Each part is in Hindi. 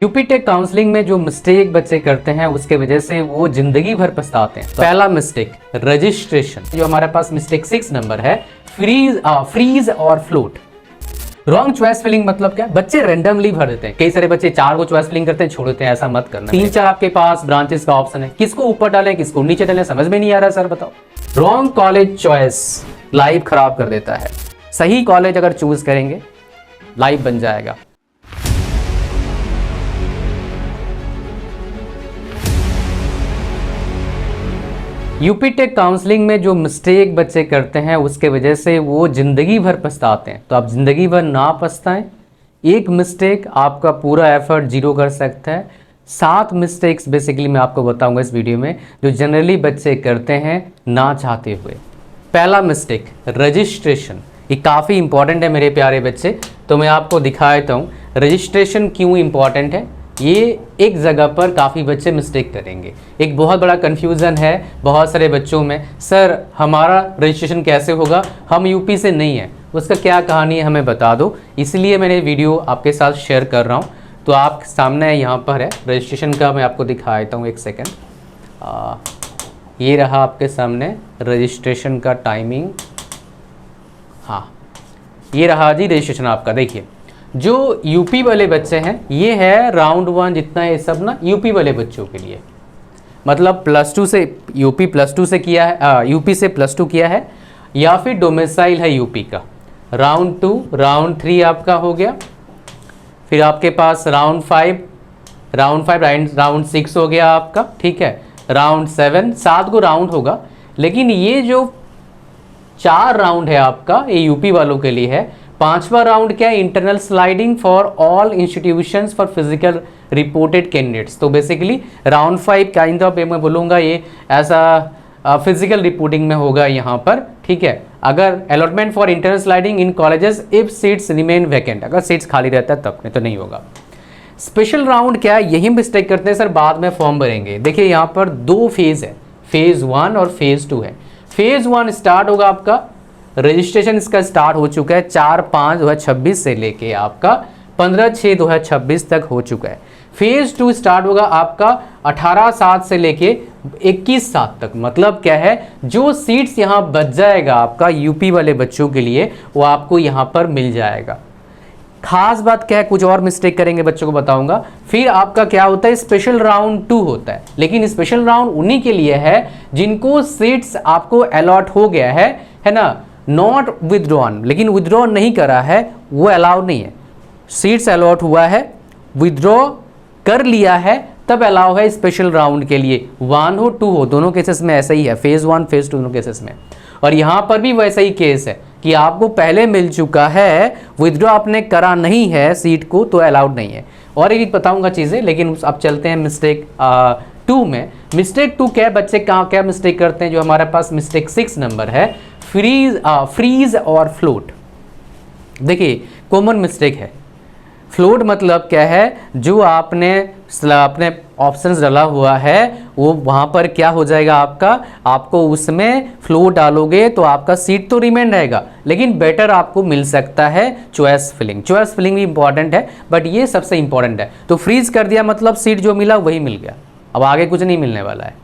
यूपी टेक काउंसलिंग में जो मिस्टेक बच्चे करते हैं उसके वजह से वो जिंदगी भर पछताते हैं। पहला मिस्टेक रजिस्ट्रेशन, जो हमारे पास मिस्टेक 6 नंबर है, फ्रीज और फ्लोट। रॉन्ग चॉइस फिलिंग मतलब क्या? बच्चे रैंडमली भर देते हैं। कई सारे बच्चे 4 को चॉइस फिलिंग करते हैं, छोड़ देते हैं। ऐसा मत करना। 3-4 आपके पास ब्रांचेस का ऑप्शन है, किसको ऊपर डालें किसको नीचे डालें समझ में नहीं आ रहा। सर बताओ। रॉन्ग कॉलेज चॉइस लाइफ खराब कर देता है। सही कॉलेज अगर चूज करेंगे लाइफ बन जाएगा। यूपी टेक काउंसलिंग में जो मिस्टेक बच्चे करते हैं उसके वजह से वो जिंदगी भर पछताते हैं। तो आप जिंदगी भर ना पछताएं। एक मिस्टेक आपका पूरा एफर्ट जीरो कर सकता है। 7 मिस्टेक्स बेसिकली मैं आपको बताऊंगा इस वीडियो में, जो जनरली बच्चे करते हैं ना चाहते हुए। पहला मिस्टेक रजिस्ट्रेशन, ये काफ़ी इंपॉर्टेंट है मेरे प्यारे बच्चे। तो मैं आपको दिखा देता हूँ रजिस्ट्रेशन क्यों इंपॉर्टेंट है। ये एक जगह पर काफ़ी बच्चे मिस्टेक करेंगे। एक बहुत बड़ा कन्फ्यूज़न है बहुत सारे बच्चों में, सर हमारा रजिस्ट्रेशन कैसे होगा, हम यूपी से नहीं है, उसका क्या कहानी है हमें बता दो। इसलिए मैंने वीडियो आपके साथ शेयर कर रहा हूँ। तो आप सामने यहाँ पर है रजिस्ट्रेशन का, मैं आपको दिखा देता हूँ। एक सेकेंड, ये रहा आपके सामने रजिस्ट्रेशन का टाइमिंग। हाँ, ये रहा जी रजिस्ट्रेशन आपका। देखिए जो यूपी वाले बच्चे हैं, ये है राउंड 1 जितना है सब ना यूपी वाले बच्चों के लिए। मतलब +2 से यूपी +2 से किया है, यूपी से +2 किया है, या फिर डोमिसाइल है यूपी का। राउंड 2 राउंड 3 आपका हो गया। फिर आपके पास राउंड 5 राउंड 6 हो गया आपका। ठीक है, राउंड 7 को राउंड होगा। लेकिन ये जो 4 राउंड है आपका, ये यूपी वालों के लिए है। 5वां राउंड क्या है? Internal sliding for all institutions for physical reported candidates. तो बेसिकली राउंड 5 काइंड ऑफ मैं बोलूँगा ये ऐसा फिजिकल रिपोर्टिंग में होगा यहाँ पर। ठीक है, अगर allotment for internal sliding in colleges if seats remain vacant, अगर सीट्स खाली रहता है तब, नहीं तो नहीं होगा। स्पेशल राउंड क्या है? यही मिस्टेक करते हैं सर, बाद में फॉर्म भरेंगे। देखिए यहाँ पर 2 फेज है, फेज 1 और फेज 2 है। फेज 1 स्टार्ट होगा आपका, रजिस्ट्रेशन इसका स्टार्ट हो चुका है 4/5/2026 से लेके आपका 15/6/2026 तक हो चुका है। फेज 2 स्टार्ट होगा आपका 18/7 से लेके 21/7 तक। मतलब क्या है, जो सीट्स यहाँ बच जाएगा आपका यूपी वाले बच्चों के लिए, वो आपको यहाँ पर मिल जाएगा। खास बात क्या है, कुछ और मिस्टेक करेंगे बच्चों को बताऊंगा। फिर आपका क्या होता है, स्पेशल राउंड 2 होता है। लेकिन स्पेशल राउंड उन्हीं के लिए है जिनको सीट्स आपको अलॉट हो गया है ना, नॉट विदड्रॉन। लेकिन विदड्रॉ नहीं करा है, वो अलाउड नहीं है। सीट्स अलॉट हुआ है, विदड्रॉ कर लिया है, तब अलाउ है स्पेशल राउंड के लिए। 1 हो 2 हो, दोनों केसेस में ऐसा ही है, फेज 1 फेज 2 दोनों केसेस में। और यहाँ पर भी वैसा ही केस है कि आपको पहले मिल चुका है, विदड्रॉ आपने करा नहीं है सीट को, तो अलाउड नहीं है। और एक बताऊंगा चीज़ें, लेकिन अब चलते हैं मिस्टेक 2 में। मिस्टेक 2 क्या है, बच्चे कहाँ क्या मिस्टेक करते हैं? जो हमारे पास मिस्टेक 6 नंबर है, फ्रीज और फ्लोट। देखिए कॉमन मिस्टेक है। फ्लोट मतलब क्या है, जो आपने अपने ऑप्शंस डाला हुआ है वो वहाँ पर क्या हो जाएगा आपको उसमें फ्लोट डालोगे तो आपका सीट तो रिमेन रहेगा, लेकिन बेटर आपको मिल सकता है चॉइस फिलिंग। चॉइस फिलिंग भी इंपॉर्टेंट है, बट ये सबसे इंपॉर्टेंट है। तो फ्रीज कर दिया मतलब सीट जो मिला वही मिल गया, अब आगे कुछ नहीं मिलने वाला है।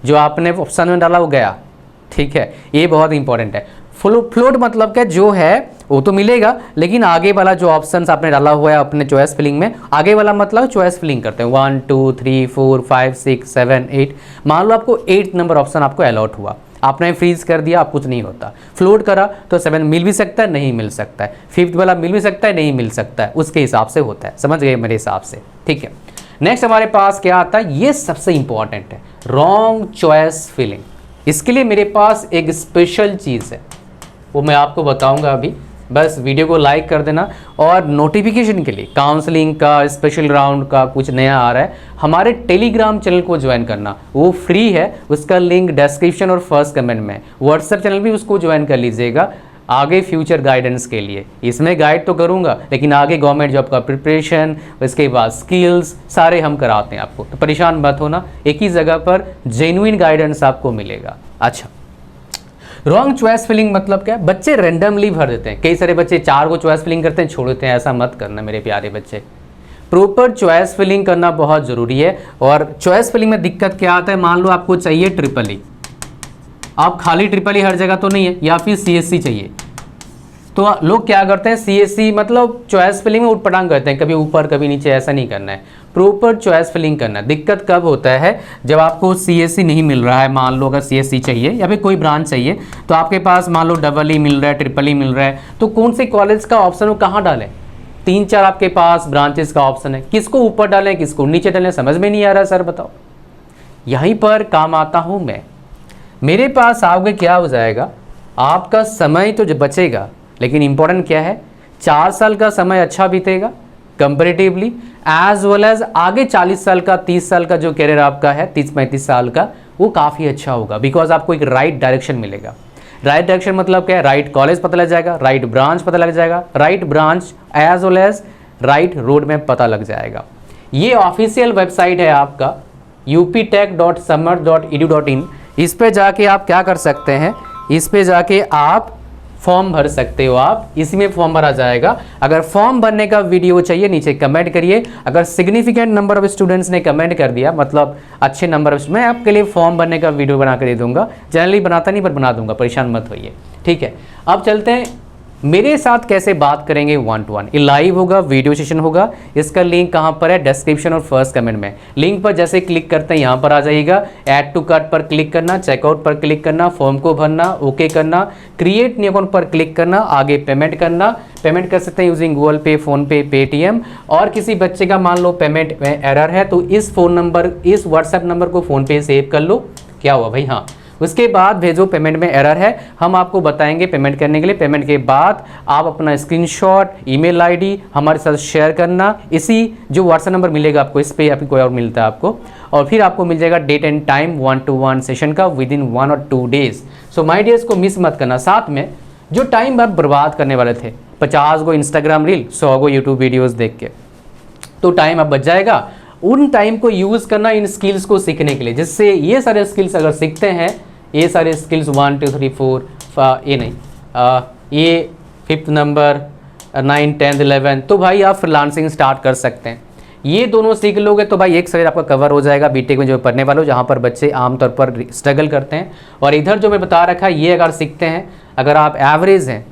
जो आपने ऑप्शन में डाला वो गया। ठीक है, ये बहुत इंपॉर्टेंट है। फ्लोट मतलब क्या, जो है वो तो मिलेगा, लेकिन आगे वाला जो ऑप्शंस आपने डाला हुआ है अपने चॉइस फिलिंग में, आगे वाला मतलब चॉइस फिलिंग करते हैं 1 2 3 4 5 6 7 8। मान लो आपको 8 नंबर ऑप्शन आपको अलॉट हुआ, आपने फ्रीज कर दिया, आप कुछ नहीं होता। फ्लोट करा तो 7 मिल भी सकता है, नहीं मिल सकता है। 5th वाला मिल भी सकता है, नहीं मिल सकता है, उसके हिसाब से होता है। समझ गए मेरे हिसाब से? ठीक है, नेक्स्ट हमारे पास क्या आता है, ये सबसे इंपॉर्टेंट है, रॉन्ग चॉइस फिलिंग। इसके लिए मेरे पास एक स्पेशल चीज़ है, वो मैं आपको बताऊंगा अभी। बस वीडियो को लाइक कर देना, और नोटिफिकेशन के लिए काउंसलिंग का, स्पेशल राउंड का कुछ नया आ रहा है, हमारे टेलीग्राम चैनल को ज्वाइन करना। वो फ्री है, उसका लिंक डिस्क्रिप्शन और फर्स्ट कमेंट में। व्हाट्सएप चैनल भी उसको ज्वाइन कर लीजिएगा आगे फ्यूचर गाइडेंस के लिए। इसमें गाइड तो करूंगा, लेकिन आगे गवर्नमेंट जॉब का प्रिपरेशन, उसके बाद स्किल्स सारे हम कराते हैं आपको। तो परेशान मत होना, एक ही जगह पर जेन्युइन गाइडेंस आपको मिलेगा। अच्छा, रॉन्ग चॉइस फिलिंग मतलब क्या है? बच्चे रैंडमली भर देते हैं। कई सारे बच्चे 4 को चॉइस फिलिंग करते हैं, छोड़ देते हैं। ऐसा मत करना मेरे प्यारे बच्चे। प्रॉपर चॉइस फिलिंग करना बहुत ज़रूरी है। और चॉइस फिलिंग में दिक्कत क्या आता है, मान लो आपको चाहिए ट्रिपल ई, आप खाली ट्रिपल ई हर जगह तो नहीं है, या फिर सीएससी चाहिए, तो लोग क्या करते हैं सीएससी मतलब चॉइस फिलिंग में उठपटांग करते हैं, कभी ऊपर कभी नीचे, ऐसा नहीं करना है, प्रॉपर चॉइस फिलिंग करना है। दिक्कत कब होता है, जब आपको सीएससी नहीं मिल रहा है, मान लो अगर सीएससी चाहिए या फिर कोई ब्रांच चाहिए, तो आपके पास मान लो डबल ई मिल रहा है, ट्रिपल ई मिल रहा है, तो कौन से कॉलेज का ऑप्शन वो कहाँ डालें, 3-4 आपके पास ब्रांचेस का ऑप्शन है, किसको ऊपर डालें किसको नीचे डालें, समझ में नहीं आ रहा सर बताओ। यहीं पर काम आता हूँ मैं, मेरे पास आओगे क्या हो जाएगा, आपका समय तो जो बचेगा, लेकिन इंपॉर्टेंट क्या है, 4 साल का समय अच्छा बीतेगा कंपेरेटिवली, एज वेल एज आगे 40 साल का 30 साल का जो करियर आपका है 30-35 साल का, वो काफ़ी अच्छा होगा, बिकॉज आपको एक राइट डायरेक्शन मिलेगा। राइट डायरेक्शन मतलब क्या है, राइट कॉलेज पता लग जाएगा, राइट ब्रांच पता लग जाएगा, right branch as well as right road map पता लग जाएगा। ये ऑफिशियल वेबसाइट है आपका uptech.samarth.edu.in। इस पे जाके आप क्या कर सकते हैं, इस पे जाके आप फॉर्म भर सकते हो, आप इसमें फॉर्म भरा जाएगा। अगर फॉर्म भरने का वीडियो चाहिए नीचे कमेंट करिए, अगर सिग्निफिकेंट नंबर ऑफ स्टूडेंट्स ने कमेंट कर दिया, मतलब अच्छे नंबर ऑफ, मैं आपके लिए फॉर्म भरने का वीडियो बना कर दे दूंगा। जनरली बनाता नहीं पर बना दूंगा, परेशान मत होइए, ठीक है। अब चलते हैं मेरे साथ कैसे बात करेंगे 1 to 1। ये लाइव होगा, वीडियो सेशन होगा, इसका लिंक कहाँ पर है, डिस्क्रिप्शन और फर्स्ट कमेंट में। लिंक पर जैसे क्लिक करते हैं यहाँ पर आ जाइएगा, ऐड टू कार्ट पर क्लिक करना, चेकआउट पर क्लिक करना, फॉर्म को भरना, ओके करना, क्रिएट न्यू अकाउंट पर क्लिक करना, आगे पेमेंट करना। पेमेंट कर सकते हैं यूजिंग गूगल पे, फोन पे, पेटीएम। और किसी बच्चे का मान लो पेमेंट में एरर है तो इस फ़ोन नंबर, इस व्हाट्सएप नंबर को फ़ोन पे सेव कर लो। क्या हुआ भाई, हाँ, उसके बाद भेजो, पेमेंट में एरर है, हम आपको बताएंगे पेमेंट करने के लिए। पेमेंट के बाद आप अपना स्क्रीनशॉट, ईमेल आईडी हमारे साथ शेयर करना, इसी जो व्हाट्सएप नंबर मिलेगा आपको, इस पे या फिर कोई और मिलता है आपको, और फिर आपको मिल जाएगा date and time 1 to 1 session का विद इन 1 और 2 डेज। सो माय डियर्स को मिस मत करना। साथ में जो टाइम आप बर्बाद करने वाले थे, 50 गो इंस्टाग्राम रील, 100 गो यूट्यूब वीडियोज़ देख के, तो टाइम अब बच जाएगा। उन टाइम को यूज़ करना इन स्किल्स को सीखने के लिए, जिससे ये सारे स्किल्स अगर सीखते हैं, ये सारे स्किल्स 1 2 3 4 ये नहीं, ये 5th नंबर 9 10 11, तो भाई आप फ्रीलांसिंग स्टार्ट कर सकते हैं। ये दोनों सीख लोगे तो भाई एक साइड आपका कवर हो जाएगा बीटेक में जो पढ़ने वालों, जहाँ पर बच्चे आमतौर पर स्ट्रगल करते हैं। और इधर जो मैं बता रखा है, ये अगर सीखते हैं, अगर आप एवरेज हैं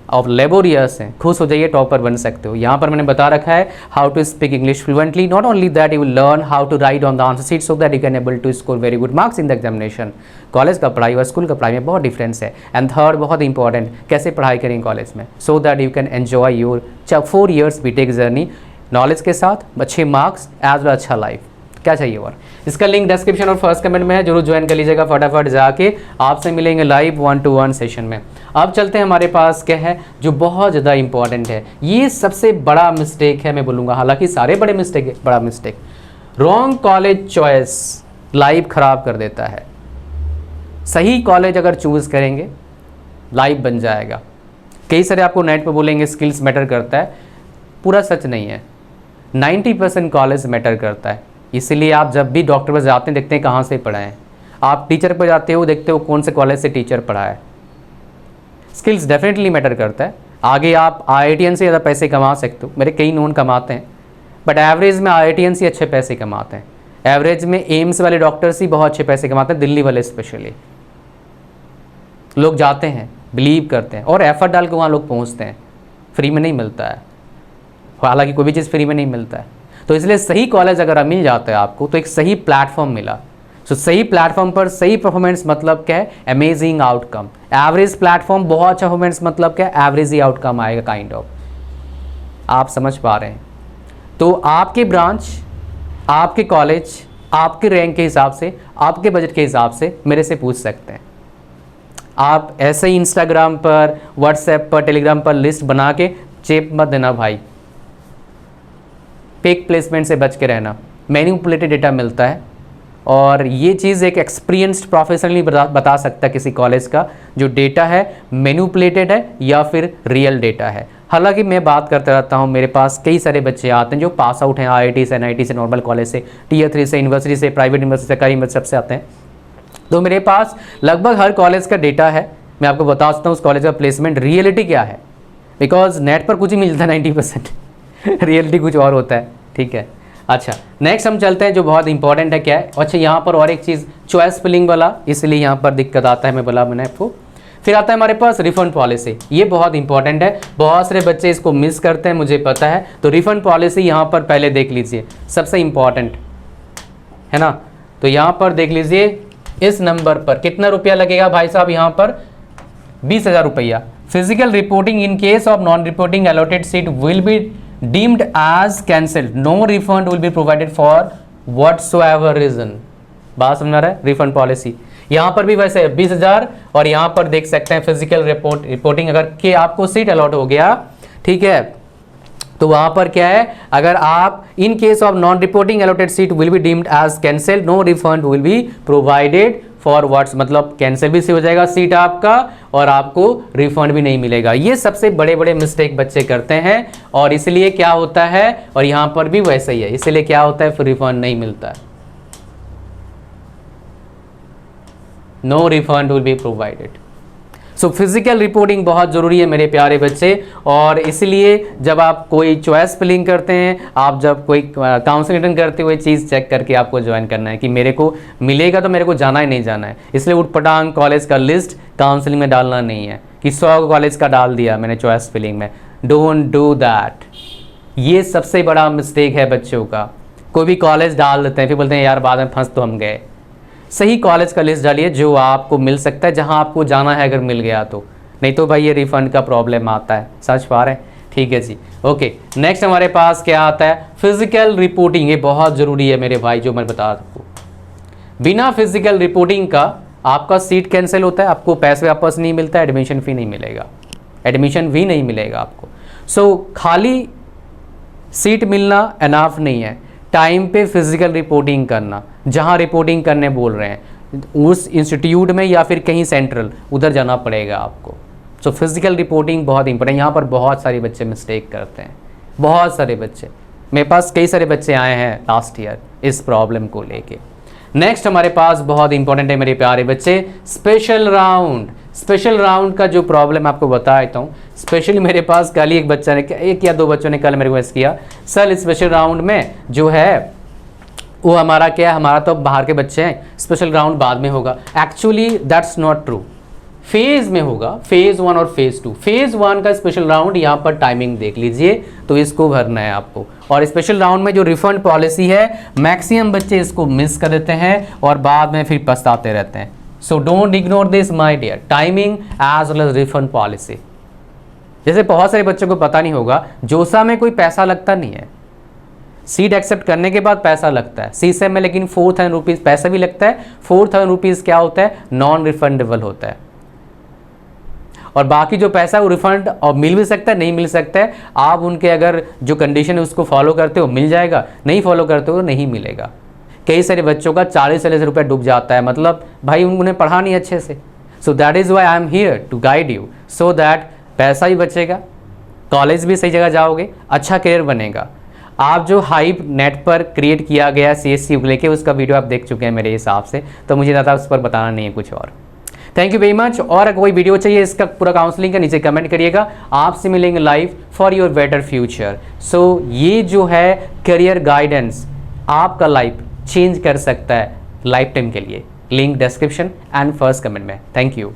और लेबोरियस हैं, खुश हो जाइए, टॉपर बन सकते हो। यहाँ पर मैंने बता रखा है how to speak English fluently, not only that you will learn how to write on the answer sheet so that you can able to score very good marks in the examination. College का पढ़ाई और स्कूल का पढ़ाई में बहुत डिफरेंस है। एंड थर्ड, बहुत इंपॉर्टेंट, कैसे पढ़ाई करें कॉलेज में, so that you can enjoy your 4 years B Tech journey, knowledge के साथ, अच्छे मार्क्स एज वेल अच्छा लाइफ। क्या चाहिए और, इसका लिंक डिस्क्रिप्शन और फर्स्ट कमेंट में है, जरूर ज्वाइन कर लीजिएगा फटाफट जाके। आपसे मिलेंगे लाइव 1 to 1 सेशन में। अब चलते हैं हमारे पास क्या है जो बहुत ज़्यादा इंपॉर्टेंट है, ये सबसे बड़ा मिस्टेक है मैं बोलूँगा, हालांकि सारे बड़े मिस्टेक है, बड़ा mistake, wrong college choice life ख़राब कर देता है। सही कॉलेज अगर चूज़ करेंगे लाइफ बन जाएगा। कई सारे आपको नेट पर बोलेंगे स्किल्स मैटर करता है, पूरा सच नहीं है। 90% कॉलेज मैटर करता है। इसीलिए आप जब भी डॉक्टर पर जाते हैं देखते हैं कहाँ से पढ़ा है, आप टीचर पर जाते हो देखते हो कौन से कॉलेज से टीचर पढ़ा है। स्किल्स डेफिनेटली मैटर करता है। आगे आप IITian से ज़्यादा पैसे कमा सकते हो, मेरे कई नोन कमाते हैं, बट एवरेज में IITian से अच्छे पैसे कमाते हैं। एवरेज में एम्स वाले डॉक्टर्स ही बहुत अच्छे पैसे कमाते हैं, दिल्ली वाले स्पेशली। लोग जाते हैं, बिलीव करते हैं और एफर्ट डाल के वहाँ लोग पहुँचते हैं। फ्री में नहीं मिलता है, हालांकि कोई भी चीज़ फ्री में नहीं मिलता है। तो इसलिए सही कॉलेज अगर मिल जाता है आपको तो एक सही प्लेटफॉर्म मिला। सो सही प्लेटफॉर्म पर सही परफॉर्मेंस मतलब क्या है, अमेजिंग आउटकम। एवरेज प्लेटफॉर्म बहुत अच्छा परफॉर्मेंस मतलब क्या है, एवरेज ही आउटकम आएगा काइंड ऑफ। आप समझ पा रहे हैं? तो आपके ब्रांच, आपके कॉलेज, आपके रैंक के हिसाब से, आपके बजट के हिसाब से मेरे से पूछ सकते हैं। आप ऐसे ही इंस्टाग्राम पर, व्हाट्सएप पर, टेलीग्राम पर लिस्ट बना के चेप मत देना भाई। फेक प्लेसमेंट से बच के रहना, मैनिपुलेटेड डेटा मिलता है। और ये चीज़ एक एक्सपीरियंस्ड प्रोफेशनली बता सकता है किसी कॉलेज का जो डेटा है मैनिपुलेटेड है या फिर रियल डेटा है। हालांकि मैं बात करता रहता हूँ, मेरे पास कई सारे बच्चे आते हैं जो पास आउट हैं IIT से, NIT से, नॉर्मल कॉलेज से, Tier 3 से, यूनिवर्सिटी से, प्राइवेट यूनिवर्सिटी, सरकारी यूनिवर्सिटी, सबसे आते हैं। तो मेरे पास लगभग हर कॉलेज का डेटा है। मैं आपको बता सकता हूँ उस कॉलेज का प्लेसमेंट रियलिटी क्या है, बिकॉज नेट पर कुछ ही मिलता है 90%, रियलिटी कुछ और होता है। ठीक है। अच्छा नेक्स्ट हम चलते हैं जो बहुत इंपॉर्टेंट है, क्या है, अच्छा यहाँ पर और एक चीज़ चॉइस फिलिंग वाला, इसलिए यहाँ पर दिक्कत आता है, मैंने आपको। फिर आता है हमारे पास रिफंड पॉलिसी, ये बहुत इंपॉर्टेंट है, बहुत सारे बच्चे इसको मिस करते हैं, मुझे पता है। तो रिफंड पॉलिसी यहाँ पर पहले देख लीजिए, सबसे इंपॉर्टेंट है ना। तो यहाँ पर देख लीजिए, इस नंबर पर कितना रुपया लगेगा भाई साहब, यहाँ पर 20,000 रुपया। Physical reporting in case of non reporting allotted seat will be deemed as cancelled, no refund will be provided for whatsoever reason. बात समझ रहा है, रिफंड पॉलिसी यहाँ पर भी वैसे 20,000, और यहाँ पर देख सकते हैं फिजिकल रिपोर्टिंग अगर के आपको सीट अलॉट हो गया, ठीक है, तो वहां पर क्या है, अगर आप in case of non reporting allotted seat will be deemed as cancel, no refund will be provided for what's, मतलब कैंसिल भी हो जाएगा सीट आपका और आपको रिफंड भी नहीं मिलेगा। ये सबसे बड़े बड़े मिस्टेक बच्चे करते हैं, और इसलिए क्या होता है, और यहाँ पर भी वैसे ही है, इसलिए क्या होता है, फिर रिफंड नहीं मिलता है, no refund will be provided. So physical reporting बहुत ज़रूरी है मेरे प्यारे बच्चे, और इसलिए जब आप कोई चॉइस फिलिंग करते हैं, आप जब कोई काउंसलिंग अटेंड करते हुए चीज़ चेक करके आपको ज्वाइन करना है कि मेरे को मिलेगा तो मेरे को जाना ही नहीं जाना है। इसलिए उटपटांग कॉलेज का लिस्ट काउंसलिंग में डालना नहीं है कि 100 कॉलेज का डाल दिया मैंने चॉइस फिलिंग में, डोंट डू दैट। ये सबसे बड़ा मिस्टेक है बच्चों का, कोई भी कॉलेज डाल देते हैं फिर बोलते हैं यार बाद में फंस तो हम गए। सही कॉलेज का लिस्ट डालिए जो आपको मिल सकता है, जहां आपको जाना है, अगर मिल गया तो, नहीं तो भाई ये रिफंड का प्रॉब्लम आता है, समझ पा रहे हैं, ठीक है जी। ओके नेक्स्ट हमारे पास क्या आता है, फिजिकल रिपोर्टिंग, ये बहुत ज़रूरी है मेरे भाई, जो मैं बता दूँ, बिना फिजिकल रिपोर्टिंग का आपका सीट कैंसिल होता है, आपको पैसे वापस नहीं मिलता है, एडमिशन फ़ी नहीं मिलेगा, एडमिशन भी नहीं मिलेगा आपको। सो खाली सीट मिलना एनाफ नहीं है, टाइम पे फिजिकल रिपोर्टिंग करना, जहां रिपोर्टिंग करने बोल रहे हैं उस इंस्टीट्यूट में या फिर कहीं सेंट्रल, उधर जाना पड़ेगा आपको। सो फिजिकल रिपोर्टिंग बहुत इंपॉर्टेंट, यहाँ पर बहुत सारे बच्चे मिस्टेक करते हैं, बहुत सारे बच्चे, मेरे पास कई सारे बच्चे आए हैं लास्ट ईयर इस प्रॉब्लम को लेके। नेक्स्ट हमारे पास बहुत इंपॉर्टेंट है मेरे प्यारे बच्चे, स्पेशल राउंड। स्पेशल राउंड का जो प्रॉब्लम आपको बता देता हूँ, स्पेशली मेरे पास कल ही एक बच्चा ने, एक या दो बच्चों ने कल मेरे को ऐसा किया, सर स्पेशल राउंड में जो है वो हमारा क्या है, हमारा तो बाहर के बच्चे हैं, स्पेशल राउंड बाद में होगा। Actually that's not true, phase में होगा, फेज 1 और फेज 2। फेज 1 का स्पेशल राउंड यहाँ पर टाइमिंग देख लीजिए, तो इसको भरना है आपको। और स्पेशल राउंड में जो रिफंड पॉलिसी है, मैक्सिमम बच्चे इसको मिस कर देते हैं और बाद में फिर पछताते रहते हैं। So don't ignore this my dear, timing as well as refund policy. जैसे बहुत सारे बच्चों को पता नहीं होगा, जोसा में कोई पैसा लगता नहीं है, सीट एक्सेप्ट करने के बाद पैसा लगता है, सीसेम में लेकिन 4,000 रुपीज़ पैसा भी लगता है। 4,000 रुपीज़ क्या होता है, नॉन रिफंडेबल होता है, और बाकी जो पैसा है वो रिफंड और मिल भी सकता है, नहीं मिल सकता है। आप उनके अगर जो कंडीशन है उसको फॉलो करते हो मिल जाएगा, नहीं फॉलो करते हो नहीं मिलेगा। कई सारे बच्चों का 40,000 रुपये डूब जाता है, मतलब भाई उन्हें पढ़ा नहीं अच्छे से। So that is why I am here to guide you, so that पैसा भी बचेगा, कॉलेज भी सही जगह जाओगे, अच्छा करियर बनेगा। आप जो हाइप नेट पर क्रिएट किया गया CSC लेके, उसका वीडियो आप देख चुके हैं मेरे हिसाब से, तो मुझे ज़्यादा उस पर बताना नहीं है कुछ और। Thank you very much. और कोई वीडियो चाहिए इसका पूरा काउंसलिंग का, नीचे कमेंट करिएगा। आपसे मिलेंगे live for your better future. So ये जो है करियर गाइडेंस आपका लाइफ चेंज कर सकता है लाइफ टाइम के लिए। Link description and first comment में। Thank you.